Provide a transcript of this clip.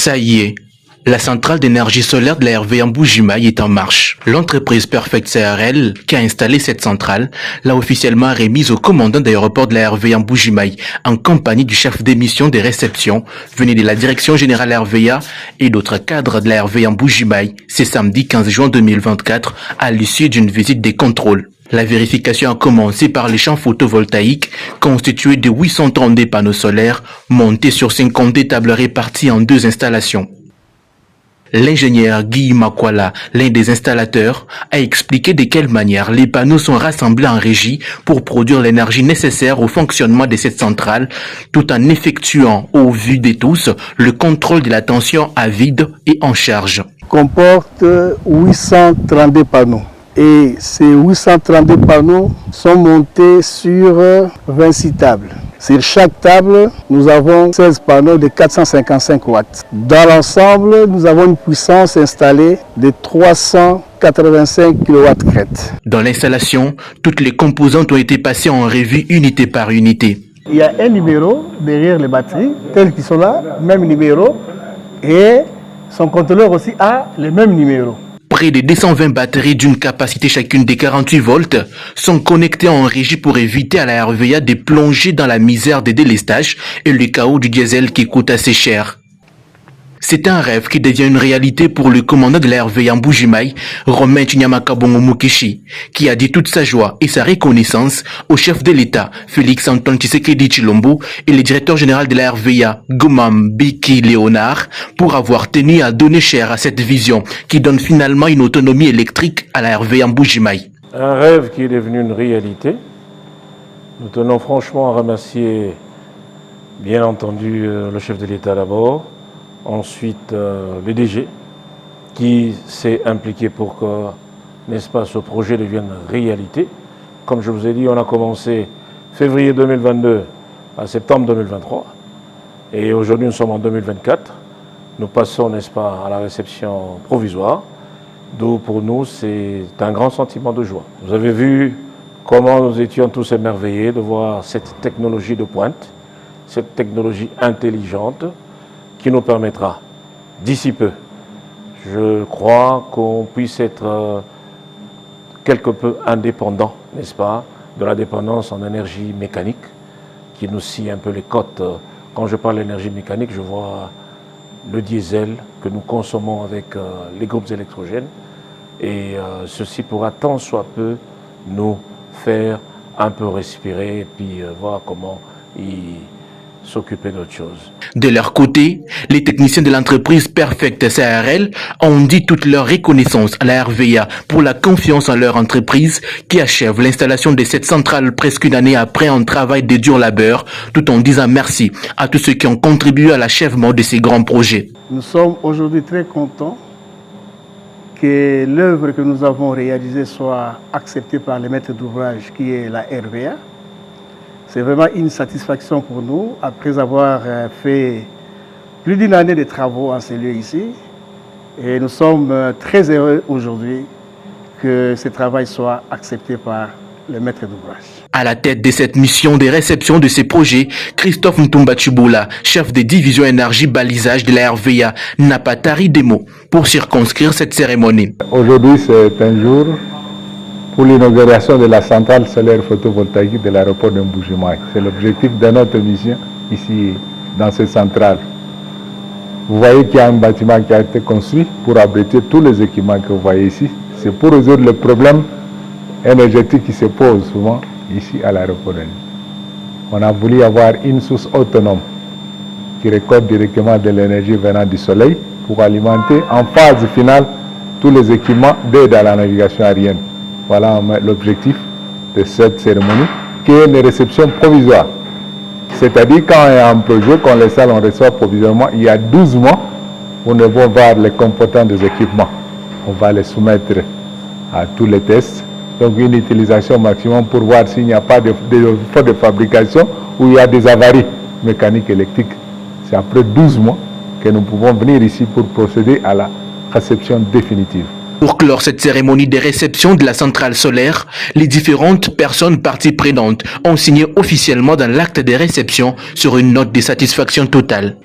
Ça y est, la centrale d'énergie solaire de la RVA Mbuji-Mayi est en marche. L'entreprise Perfect CRL, qui a installé cette centrale, l'a officiellement remise au commandant d'aéroport de la RVA Mbuji-Mayi, en compagnie du chef d'émission des réceptions, venu de la direction générale RVA et d'autres cadres de la RVA Mbuji-Mayi. C'est samedi 15 juin 2024, à l'issue d'une visite des contrôles. La vérification a commencé par les champs photovoltaïques constitués de 832 panneaux solaires montés sur 52 tables réparties en 2 installations. L'ingénieur Guy Makwala, l'un des installateurs, a expliqué de quelle manière les panneaux sont rassemblés en régie pour produire l'énergie nécessaire au fonctionnement de cette centrale, tout en effectuant, au vu de tous, le contrôle de la tension à vide et en charge. Comporte 832 panneaux. Et ces 832 panneaux sont montés sur 26 tables. Sur chaque table, nous avons 16 panneaux de 455 watts. Dans l'ensemble, nous avons une puissance installée de 385 kW crête. Dans l'installation, toutes les composantes ont été passées en revue unité par unité. Il y a un numéro derrière les batteries, tels qu'ils sont là, même numéro, et son contrôleur aussi a le même numéro. Près de 220 batteries d'une capacité chacune de 48 volts sont connectées en régie pour éviter à la RVA de plonger dans la misère des délestages et le chaos du diesel qui coûte assez cher. C'est un rêve qui devient une réalité pour le commandant de la RVA Mbuji-Mayi, Romain Chinyamaka-Bongo Mukeshi, qui a dit toute sa joie et sa reconnaissance au chef de l'État, Félix Antoine Tshisekedi Tshilombo, et le directeur général de la RVA, Gomam Biki Léonard, pour avoir tenu à donner chair à cette vision qui donne finalement une autonomie électrique à la RVA Mbuji-Mayi. Un rêve qui est devenu une réalité. Nous tenons franchement à remercier, bien entendu, le chef de l'État d'abord, ensuite le DG qui s'est impliqué pour que, n'est-ce pas, ce projet devienne réalité. Comme je vous ai dit, on a commencé février 2022 à septembre 2023 et aujourd'hui nous sommes en 2024. Nous passons, n'est-ce pas, à la réception provisoire, d'où pour nous c'est un grand sentiment de joie. Vous avez vu comment nous étions tous émerveillés de voir cette technologie de pointe, cette technologie intelligente, qui nous permettra, d'ici peu, je crois qu'on puisse être quelque peu indépendant, n'est-ce pas, de la dépendance en énergie mécanique, qui nous scie un peu les côtes. Quand je parle d'énergie mécanique, je vois le diesel que nous consommons avec les groupes électrogènes, et ceci pourra tant soit peu nous faire un peu respirer et puis voir comment s'occuper d'autre chose. De leur côté, les techniciens de l'entreprise Perfect CRL ont dit toute leur reconnaissance à la RVA pour la confiance en leur entreprise qui achève l'installation de cette centrale presque une année après un travail de dur labeur, tout en disant merci à tous ceux qui ont contribué à l'achèvement de ces grands projets. Nous sommes aujourd'hui très contents que l'œuvre que nous avons réalisée soit acceptée par le maître d'ouvrage qui est la RVA. C'est vraiment une satisfaction pour nous, après avoir fait plus d'une année de travaux en ces lieux ici. Et nous sommes très heureux aujourd'hui que ce travail soit accepté par le maître d'ouvrage. À la tête de cette mission de réception de ces projets, Christophe Ntumba Tshibula, chef de division énergie balisage de la RVA, n'a pas tari des mots pour circonscrire cette cérémonie. Aujourd'hui, c'est un jour pour l'inauguration de la centrale solaire photovoltaïque de l'aéroport de Mbuji-Mayi. C'est l'objectif de notre mission ici dans cette centrale. Vous voyez qu'il y a un bâtiment qui a été construit pour abriter tous les équipements que vous voyez ici. C'est pour résoudre le problème énergétique qui se pose souvent ici à l'aéroport. On a voulu avoir une source autonome qui récolte directement de l'énergie venant du soleil pour alimenter en phase finale tous les équipements d'aide à la navigation aérienne. Voilà l'objectif de cette cérémonie, qui est une réception provisoire. C'est-à-dire quand il y a un projet, quand les salles on reçoit provisoirement, il y a 12 mois où nous devons voir les comportements des équipements. On va les soumettre à tous les tests. Donc une utilisation maximum pour voir s'il n'y a pas de faute de fabrication ou il y a des avaries mécaniques électriques. C'est après 12 mois que nous pouvons venir ici pour procéder à la réception définitive. Pour clore cette cérémonie de réception de la centrale solaire, les différentes personnes parties prenantes ont signé officiellement dans l'acte de réception sur une note de satisfaction totale.